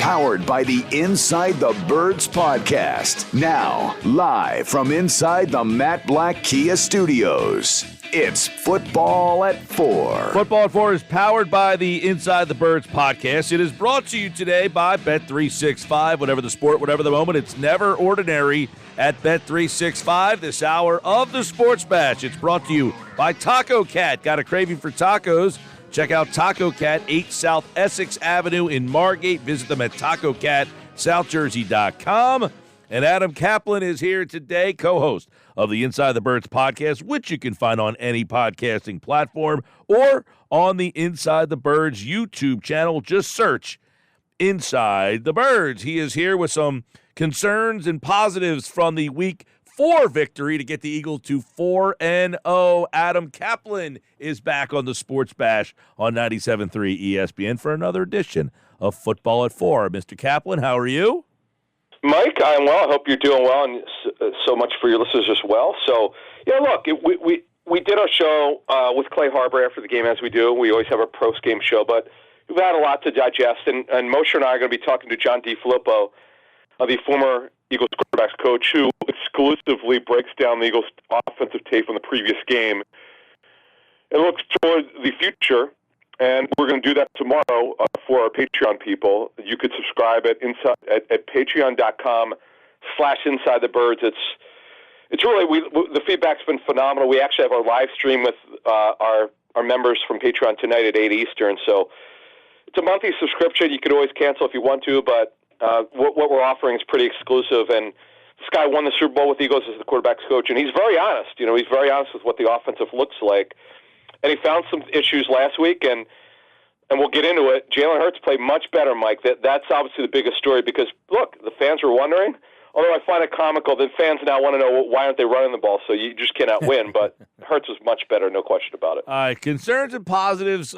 powered by the Inside the Birds podcast. Now, live from inside the Matt Black Kia Studios, it's Football at 4. Football at 4 is powered by the Inside the Birds podcast. It is brought to you today by Bet365. Whatever the sport, whatever the moment, it's never ordinary at Bet365. This hour of the Sports Bash, it's brought to you by Taco Cat. Got a craving for tacos? Check out Taco Cat, 8 South Essex Avenue in Margate. Visit them at TacoCatSouthJersey.com. And Adam Caplan is here today, co-host of the Inside the Birds podcast, which you can find on any podcasting platform or on the Inside the Birds YouTube channel. Just search Inside the Birds. He is here with some concerns and positives from the Week 4 victory to get the Eagles to 4-0. Adam Caplan is back on the Sports Bash on 97.3 ESPN for another edition of Football at 4. Mr. Caplan, how are you? Mike, I'm well. I hope you're doing well, and so much for your listeners as well. So, yeah, look, we did our show with Clay Harbor after the game, as we do. We always have our post-game show, but we've had a lot to digest, and Moshe and I are going to be talking to John DeFilippo, the former Eagles quarterbacks coach, who exclusively breaks down the Eagles' offensive tape from the previous game and looks toward the future. And we're going to do that tomorrow for our Patreon people. You could subscribe at patreon.com/InsideTheBirds. It's really the feedback's been phenomenal. We actually have our live stream with our members from Patreon tonight at 8 Eastern. So it's a monthly subscription. You could always cancel if you want to, but what we're offering is pretty exclusive. And this guy won the Super Bowl with the Eagles as the quarterback's coach, and he's very honest. You know, he's very honest with what the offensive looks like. And he found some issues last week, and we'll get into it. Jalen Hurts played much better, Mike. That's obviously the biggest story because, look, the fans were wondering. Although I find it comical that fans now want to know why aren't they running the ball, so you just cannot win. But Hurts was much better, no question about it. All right, concerns and positives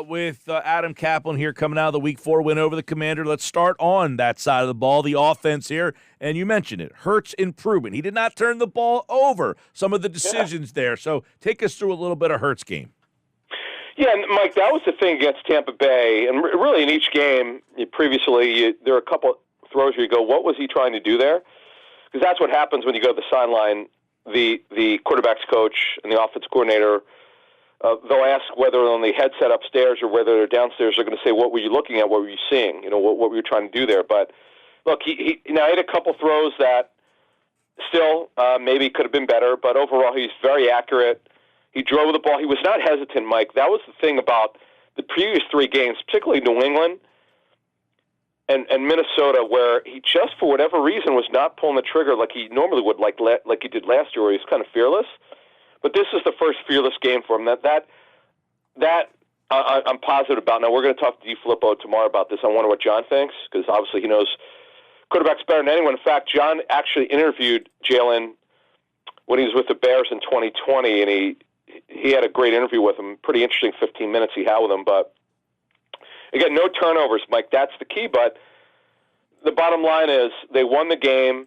with Adam Caplan here coming out of the Week 4 win over the Commander. Let's start on that side of the ball, the offense here. And you mentioned it, Hurts improvement. He did not turn the ball over, some of the decisions there. So take us through a little bit of Hurts' game. Yeah, and Mike, that was the thing against Tampa Bay. And really in each game previously, there are a couple throws where you go, what was he trying to do there? Because that's what happens when you go to the sideline. The quarterback's coach and the offense coordinator, they'll ask whether on the headset upstairs or whether they're downstairs, they're going to say, what were you looking at? What were you seeing? You know, what were you trying to do there? But look, he had a couple throws that still maybe could have been better, but overall he's very accurate. He drove the ball. He was not hesitant, Mike. That was the thing about the previous 3 games, particularly New England and Minnesota, where he just, for whatever reason, was not pulling the trigger like he normally would, like he did last year, where he was kind of fearless. But this is the first fearless game for him. That I'm positive about. Now, we're going to talk to DeFilippo tomorrow about this. I wonder what John thinks, because obviously he knows quarterbacks better than anyone. In fact, John actually interviewed Jalen when he was with the Bears in 2020, and he had a great interview with him. Pretty interesting 15 minutes he had with him. But, again, no turnovers, Mike. That's the key. But the bottom line is they won the game.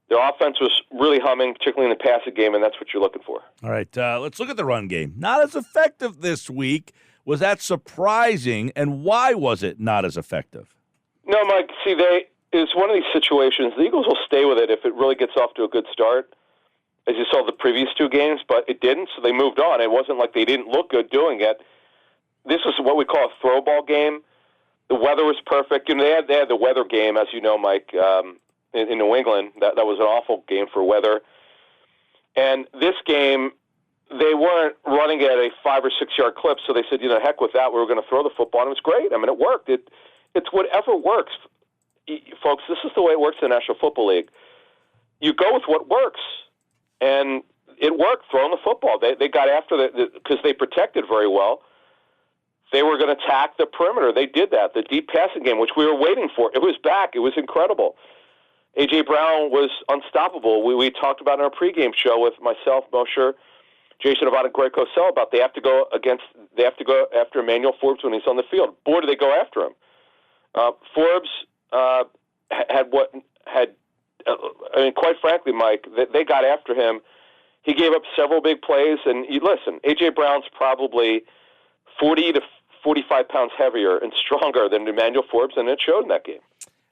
Their offense was really humming, particularly in the passing game, and that's what you're looking for. All right, let's look at the run game. Not as effective this week. Was that surprising, and why was it not as effective? No, Mike. See, it's one of these situations. The Eagles will stay with it if it really gets off to a good start, as you saw the previous 2 games, but it didn't, so they moved on. It wasn't like they didn't look good doing it. This was what we call a throw ball game. The weather was perfect. You know, they had the weather game, as you know, Mike, in New England. That was an awful game for weather. And this game, they weren't running at a 5 or 6 yard clip, so they said, you know, heck with that. We were going to throw the football, and it was great. I mean, it worked. It's whatever works. Folks, this is the way it works in the National Football League. You go with what works. And it worked, throwing the football. They got after because they protected very well. They were going to attack the perimeter. They did that. The deep passing game, which we were waiting for, it was back. It was incredible. A.J. Brown was unstoppable. We talked about in our pregame show with myself, Moshe, Jason Avant, and Greg Cosell about they have to go after Emmanuel Forbes when he's on the field. Boy, do they go after him. Forbes I mean, quite frankly, Mike, they got after him. He gave up several big plays, and listen, A.J. Brown's probably 40 to 45 pounds heavier and stronger than Emmanuel Forbes, and it showed in that game.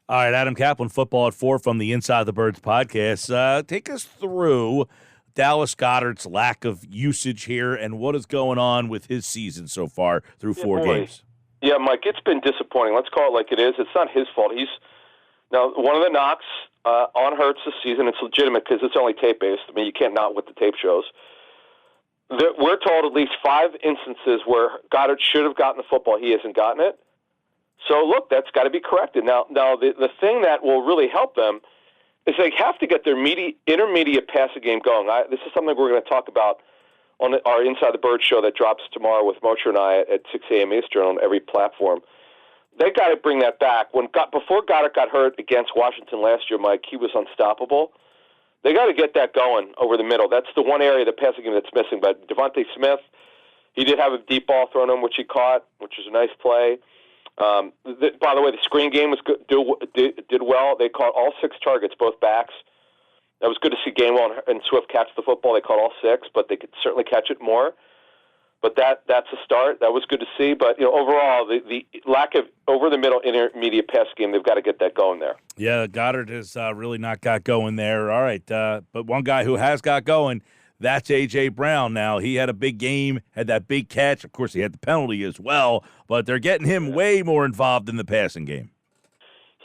All right, Adam Caplan, Football at 4 from the Inside the Birds podcast. Take us through Dallas Goedert's lack of usage here and what is going on with his season so far through 4 games. Yeah, Mike, it's been disappointing. Let's call it like it is. It's not his fault. Now, one of the knocks on Hurts this season, it's legitimate because it's only tape-based. I mean, you can't not what the tape shows. We're told at least 5 instances where Goddard should have gotten the football. He hasn't gotten it. So, look, that's got to be corrected. Now the thing that will really help them is they have to get their intermediate passing game going. This is something we're going to talk about on our Inside the Birds show that drops tomorrow with Mosher and I at 6 a.m. Eastern on every platform. They got to bring that back. Before Goddard got hurt against Washington last year, Mike, he was unstoppable. They got to get that going over the middle. That's the one area of the passing game that's missing. But Devontae Smith, he did have a deep ball thrown to him, which he caught, which was a nice play. By the way, the screen game was good, did well. They caught all 6 targets, both backs. That was good to see Gainwell and Swift catch the football. They caught all 6, but they could certainly catch it more. But that's a start. That was good to see. But overall, the lack of over-the-middle intermediate pass game, they've got to get that going there. Yeah, Goddard has really not got going there. All right, but one guy who has got going, that's A.J. Brown now. He had a big game, had that big catch. Of course, he had the penalty as well, but they're getting him way more involved in the passing game.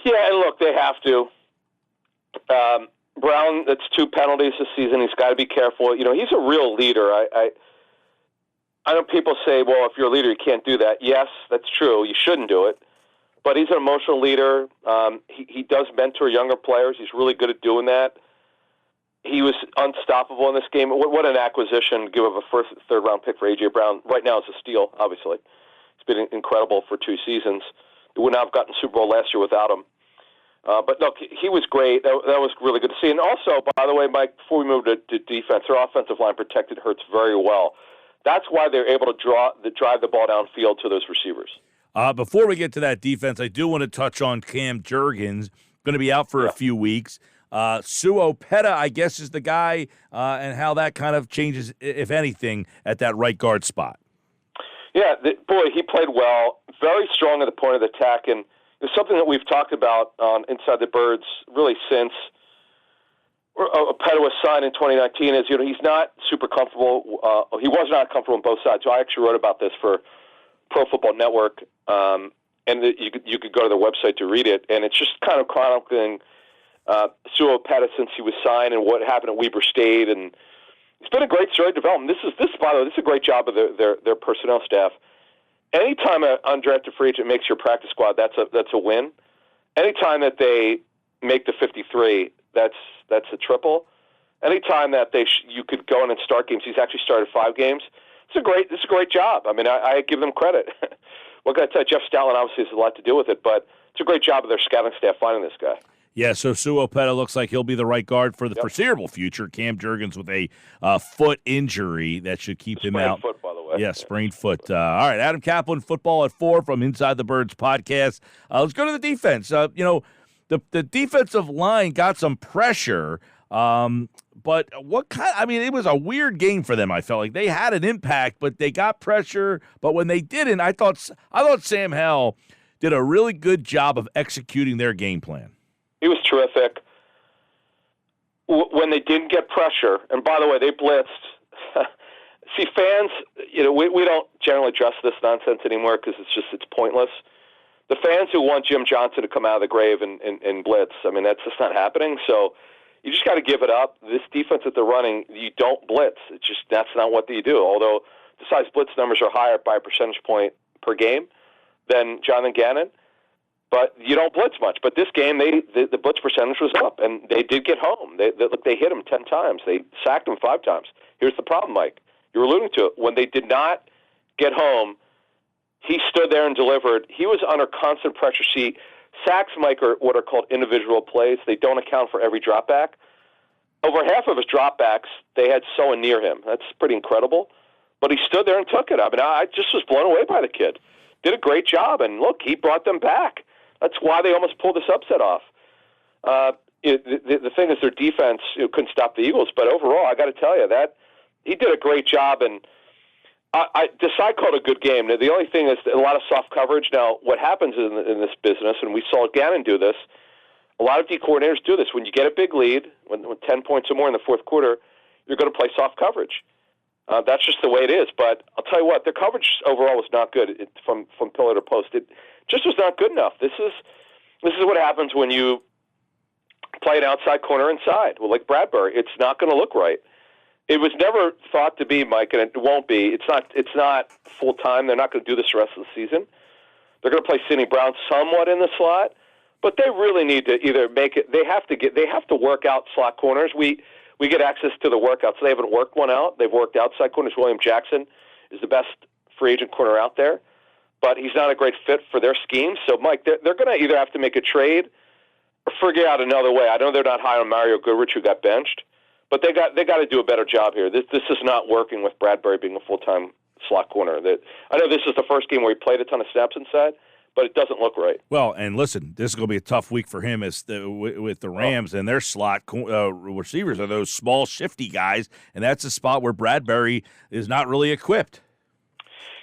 Yeah, and look, they have to. Brown, that's 2 penalties this season. He's got to be careful. He's a real leader. I know people say, well, if you're a leader, you can't do that. Yes, that's true. You shouldn't do it. But he's an emotional leader. He does mentor younger players. He's really good at doing that. He was unstoppable in this game. What an acquisition, give up a first, third-round pick for A.J. Brown. Right now it's a steal, obviously. It's been incredible for 2 seasons. They would not have gotten Super Bowl last year without him. But, look, he was great. That was really good to see. And also, by the way, Mike, before we move to defense, their offensive line protected Hurts very well. That's why they're able to drive the ball downfield to those receivers. Before we get to that defense, I do want to touch on Cam Jurgens. Going to be out for a few weeks. Suo Peta, I guess, is the guy, and how that kind of changes, if anything, at that right guard spot. Yeah, he played well. Very strong at the point of attack, and it's something that we've talked about on Inside the Birds really since Peta was signed in 2019. Is he's not super comfortable. He was not comfortable on both sides. So I actually wrote about this for Pro Football Network, and you could go to their website to read it, and it's just kind of chronicling Suo Peta since he was signed and what happened at Weber State, and it's been a great story development. By the way, this is a great job of their personnel staff. Anytime an undrafted free agent makes your practice squad, that's a win. Anytime that they make the 53, that's a triple. Anytime that you could go in and start games, he's actually started 5 games. This is a great job. I mean, I give them credit. What can I tell you? Jeff Stoutland obviously has a lot to do with it, but it's a great job of their scouting staff finding this guy. Yeah, so Suo Peta looks like he'll be the right guard for the foreseeable future. Cam Jurgens with a foot injury that should keep him out. Sprained foot, by the way. Yeah, sprained foot. All right, Adam Caplan, Football at 4 from Inside the Birds podcast. Let's go to the defense. The defensive line got some pressure, but it was a weird game for them. I felt like they had an impact, but they got pressure. But when they didn't, I thought Sam Howell did a really good job of executing their game plan. He was terrific. When they didn't get pressure, and by the way, they blitzed. See, fans, we don't generally address this nonsense anymore because it's pointless. The fans who want Jim Johnson to come out of the grave and blitz, I mean, that's just not happening. So you just got to give it up. This defense that they're running, you don't blitz. That's not what you do. Although the size blitz numbers are higher by a percentage point per game than Jonathan Gannon. But you don't blitz much. But this game, the blitz percentage was up, and they did get home. They hit him 10 times. They sacked him 5 times. Here's the problem, Mike. You're alluding to it. When they did not get home, he stood there and delivered. He was under constant pressure. See, sacks, Mike, are what are called individual plays. They don't account for every dropback. Over half of his dropbacks, they had someone near him. That's pretty incredible. But he stood there and took it. I mean, I just was blown away by the kid. Did a great job, and look, he brought them back. That's why they almost pulled this upset off. The thing is, their defense couldn't stop the Eagles, but overall, I got to tell you that he did a great job. And Desai called a good game. Now, the only thing is a lot of soft coverage. Now, what happens in this business, and we saw Gannon do this, A lot of D coordinators do this. When you get a big lead, when 10 points or more in the fourth quarter, you're going to play soft coverage. That's just the way it is. But I'll tell you what, their coverage overall was not good from pillar to post. It just was not good enough. This is what happens when you play an outside corner inside. Well, like Bradbury, it's not going to look right. It was never thought to be, Mike, and it won't be. It's not full time. They're not going to do this the rest of the season. They're going to play Sidney Brown somewhat in the slot, but they really need to either make it. They have to work out slot corners. We get access to the workouts. They haven't worked one out. They've worked outside corners. William Jackson is the best free agent corner out there, but he's not a great fit for their scheme. So, Mike, they're going to either have to make a trade or figure out another way. I know they're not high on Mario Goodrich, who got benched, but they got to do a better job here. This is not working with Bradbury being a full-time slot corner. I know this is the first game where he played a ton of snaps inside, but it doesn't look right. Well, and listen, this is going to be a tough week for him with the Rams and their slot receivers are those small, shifty guys, and that's a spot where Bradbury is not really equipped.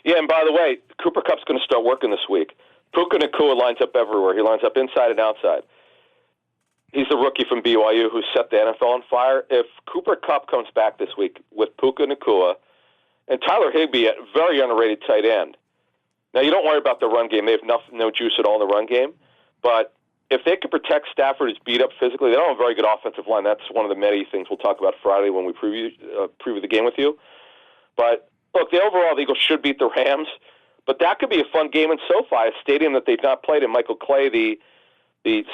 Yeah, and by the way, Cooper Kupp's going to start working this week. Puka Nacua lines up everywhere. He lines up inside and outside. He's the rookie from BYU who set the NFL on fire. If Cooper Kupp comes back this week with Puka Nacua and Tyler Higbee at very underrated tight end, now you don't worry about the run game. They have no juice at all in the run game. But if they can protect Stafford, who's beat up physically, they don't have a very good offensive line. That's one of the many things we'll talk about Friday when we preview the game with you. But look, the Eagles should beat the Rams. But that could be a fun game in SoFi, a stadium that they've not played in. Michael Clay, the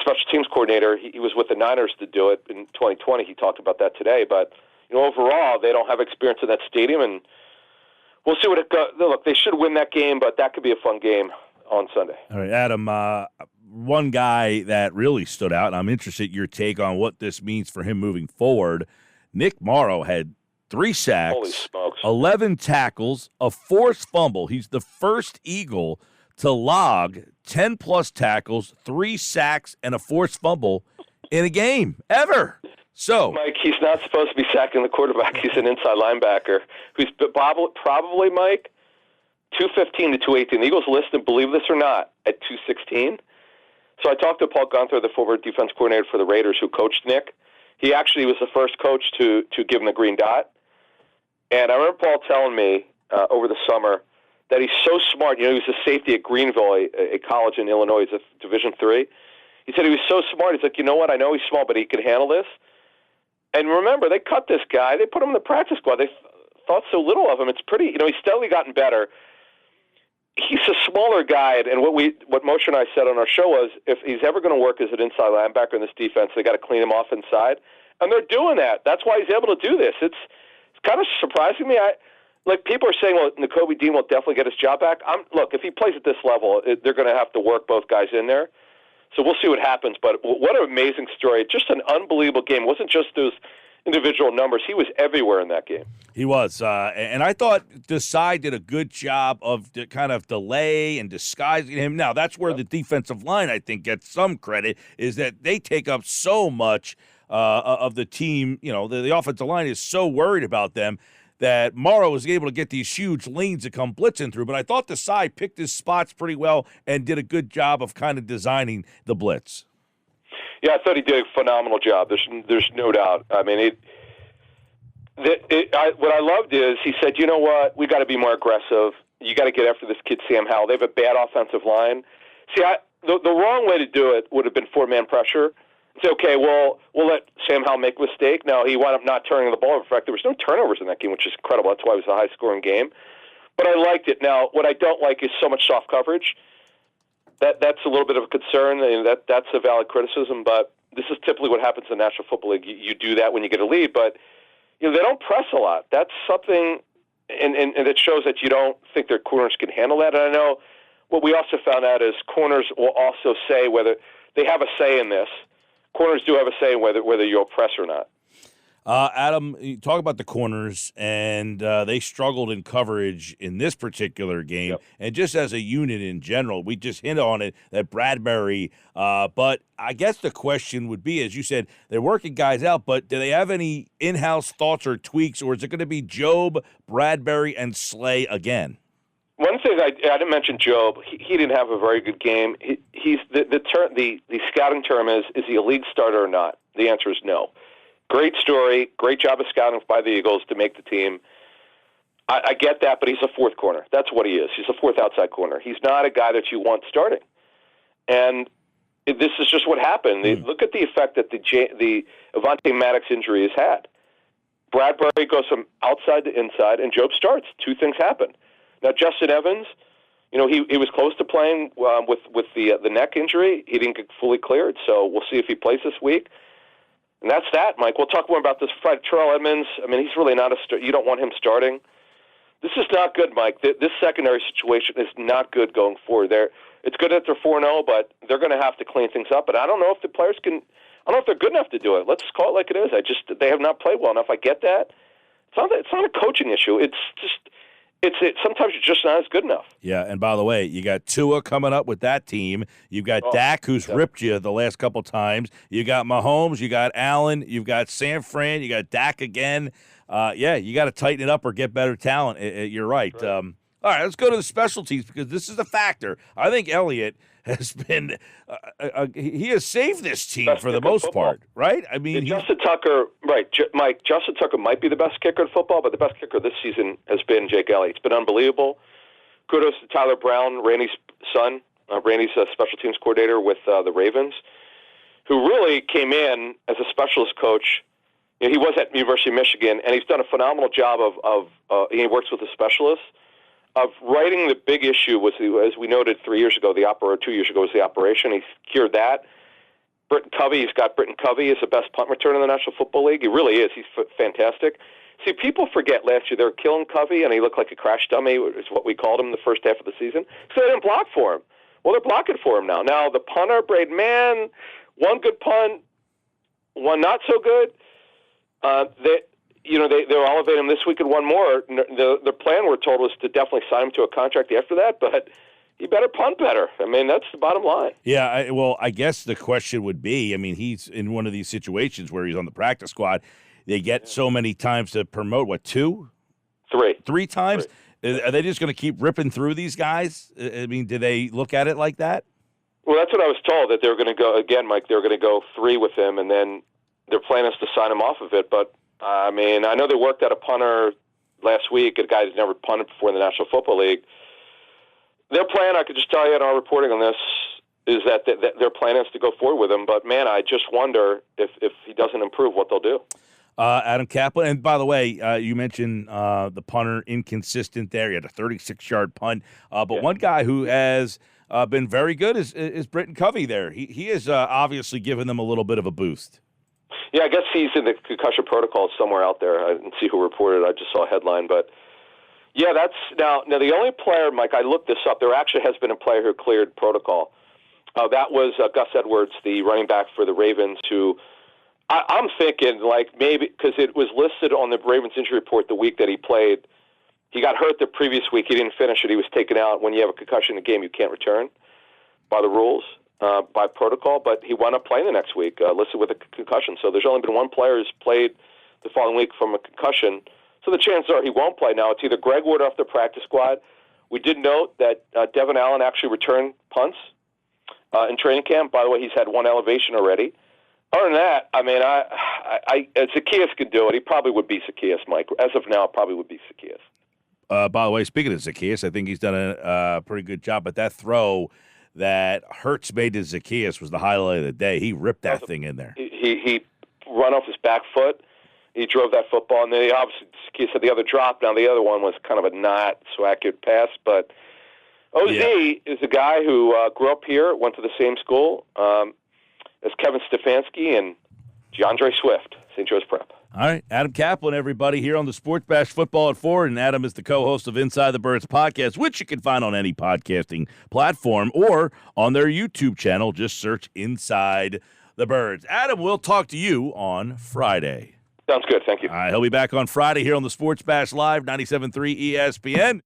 special teams coordinator, he was with the Niners to do it in 2020. He talked about that today. But overall, they don't have experience in that stadium, and we'll see what it goes. Look, they should win that game, but that could be a fun game on Sunday. All right, Adam, one guy that really stood out, and I'm interested in your take on what this means for him moving forward. Nick Morrow had 3 sacks, 11 tackles, a forced fumble. He's the first Eagle to log 10-plus tackles, 3 sacks, and a forced fumble in a game ever. So, Mike, he's not supposed to be sacking the quarterback. He's an inside linebacker who's probably, Mike, 215 to 218. The Eagles listed, believe this or not, at 216. So I talked to Paul Gunther, the former defense coordinator for the Raiders, who coached Nick. He actually was the first coach to give him the green dot. And I remember Paul telling me over the summer that he's so smart. He was a safety at Greenville, a college in Illinois. He's a Division III. He said he was so smart. He's like, you know what? I know he's small, but he can handle this. And remember, they cut this guy. They put him in the practice squad. They thought so little of him. It's pretty, he's steadily gotten better. He's a smaller guy, and what Moshe and I said on our show was, if he's ever going to work as an inside linebacker in this defense, they got to clean him off inside, and they're doing that. That's why he's able to do this. It's kind of surprising me. People are saying, well, Nakobe Dean will definitely get his job back. Look, if he plays at this level, they're going to have to work both guys in there. So we'll see what happens. But what an amazing story! Just an unbelievable game. It wasn't just those individual numbers. He was everywhere in that game. He was. And I thought Desai did a good job of kind of delay and disguising him. Now, that's where the defensive line, I think, gets some credit, is that they take up so much of the team. The offensive line is so worried about them that Morrow was able to get these huge lanes to come blitzing through. But I thought Desai picked his spots pretty well and did a good job of kind of designing the blitz. Yeah, I thought he did a phenomenal job. There's no doubt. I mean, what I loved is he said, you know what, we got to be more aggressive. You got to get after this kid Sam Howell. They have a bad offensive line. See, the wrong way to do it would have been 4-man pressure. Say, okay, well, we'll let Sam Howell make a mistake. Now, he wound up not turning the ball over. In fact, there was no turnovers in that game, which is incredible. That's why it was a high-scoring game. But I liked it. Now, what I don't like is so much soft coverage. That's a little bit of a concern, and that's a valid criticism, but this is typically what happens in the National Football League. You do that when you get a lead, but they don't press a lot. That's something, and it shows that you don't think their corners can handle that. And I know what we also found out is corners will also say whether they have a say in this. Corners do have a say in whether you'll press or not. Adam, you talk about the corners, and they struggled in coverage in this particular game. Yep. And just as a unit in general, we just hit on it, that Bradbury. But I guess the question would be, as you said, they're working guys out, but do they have any in-house thoughts or tweaks, or is it going to be Job, Bradbury, and Slay again? One thing I didn't mention, Job. He didn't have a very good game. He's the scouting term is he a league starter or not? The answer is no. Great story, great job of scouting by the Eagles to make the team. I get that, but he's a fourth corner. That's what he is. He's a fourth outside corner. He's not a guy that you want starting. And this is just what happened. Look at the effect that the Avonte Maddox injury has had. Bradbury goes from outside to inside, and Job starts. Two things happen. Now, Justin Evans, he was close to playing with the neck injury. He didn't get fully cleared, so we'll see if he plays this week. And that's that, Mike. We'll talk more about this Friday. Terrell Edmonds, he's really not you don't want him starting. This is not good, Mike. This secondary situation is not good going forward. It's good that they're 4-0, but they're going to have to clean things up. But I don't know if the players can. I don't know if they're good enough to do it. Let's call it like it is. They have not played well enough. I get that. It's not a coaching issue. Sometimes you're just not as good enough. Yeah, and by the way, you got Tua coming up with that team. You've got Dak, who's ripped you the last couple times. You got Mahomes. You got Allen. You've got San Fran. You got Dak again. You got to tighten it up or get better talent. You're right. All right, let's go to the special teams because this is a factor. I think Elliott has been he has saved this team best for the most part, right? Justin Tucker, right, Mike, Justin Tucker might be the best kicker in football, but the best kicker this season has been Jake Elliott. It's been unbelievable. Kudos to Tyler Brown, Randy's son, Randy's special teams coordinator with the Ravens, who really came in as a specialist coach. He was at University of Michigan, and he's done a phenomenal job of he works with the specialists, of writing the big issue was, as we noted 3 years ago, 2 years ago was the operation. He's cured that. He's got Britton Covey as the best punt returner in the National Football League. He really is. He's fantastic. See, people forget last year they were killing Covey, and he looked like a crash dummy, is what we called him the first half of the season. So they didn't block for him. Well, they're blocking for him now. Now, the punter, Braden Mann, one good punt, one not so good. They'll elevate him this week and one more. The plan, we're told, was to definitely sign him to a contract after that, but he better punt better. That's the bottom line. Yeah, I guess the question would be, he's in one of these situations where he's on the practice squad. They get so many times to promote, 2? 3. 3 times? 3. Are they just going to keep ripping through these guys? Do they look at it like that? Well, that's what I was told, that they were going to go, again, Mike, they were going to go 3 with him, and then their plan is to sign him off of it, but I know they worked out a punter last week, a guy who's never punted before in the National Football League. Their plan, I could just tell you in our reporting on this, is that their plan is to go forward with him. But, man, I just wonder if he doesn't improve what they'll do. Adam Caplan. And, by the way, you mentioned the punter inconsistent there. He had a 36-yard punt. One guy who has been very good is Britton Covey there. He has obviously given them a little bit of a boost. Yeah, I guess he's in the concussion protocol somewhere out there. I didn't see who reported. I just saw a headline. But, yeah, that's now the only player, Mike, I looked this up. There actually has been a player who cleared protocol. That was Gus Edwards, the running back for the Ravens, who I'm thinking, maybe because it was listed on the Ravens injury report the week that he played. He got hurt the previous week. He didn't finish it. He was taken out. When you have a concussion in a game, you can't return by the rules. By protocol, but he wound up playing the next week, listed with a concussion. So there's only been one player who's played the following week from a concussion. So the chances are he won't play. Now, it's either Greg Ward off the practice squad. We did note that Devin Allen actually returned punts in training camp. By the way, he's had one elevation already. Other than that, Zacchaeus could do it. He probably would be Zacchaeus, Mike. As of now, it probably would be Zacchaeus. By the way, speaking of Zacchaeus, I think he's done a pretty good job. But that throw that Hurts made to Zacchaeus was the highlight of the day. He ripped that thing in there. He run off his back foot. He drove that football, and then obviously Zacchaeus had the other drop. Now, the other one was kind of a not so accurate pass, but OZ is a guy who grew up here, went to the same school as Kevin Stefanski and DeAndre Swift, St. Joe's Prep. All right, Adam Caplan, everybody, here on the Sports Bash Football at 4, and Adam is the co-host of Inside the Birds podcast, which you can find on any podcasting platform or on their YouTube channel. Just search Inside the Birds. Adam, we'll talk to you on Friday. Sounds good. Thank you. All right, he'll be back on Friday here on the Sports Bash Live, 97.3 ESPN.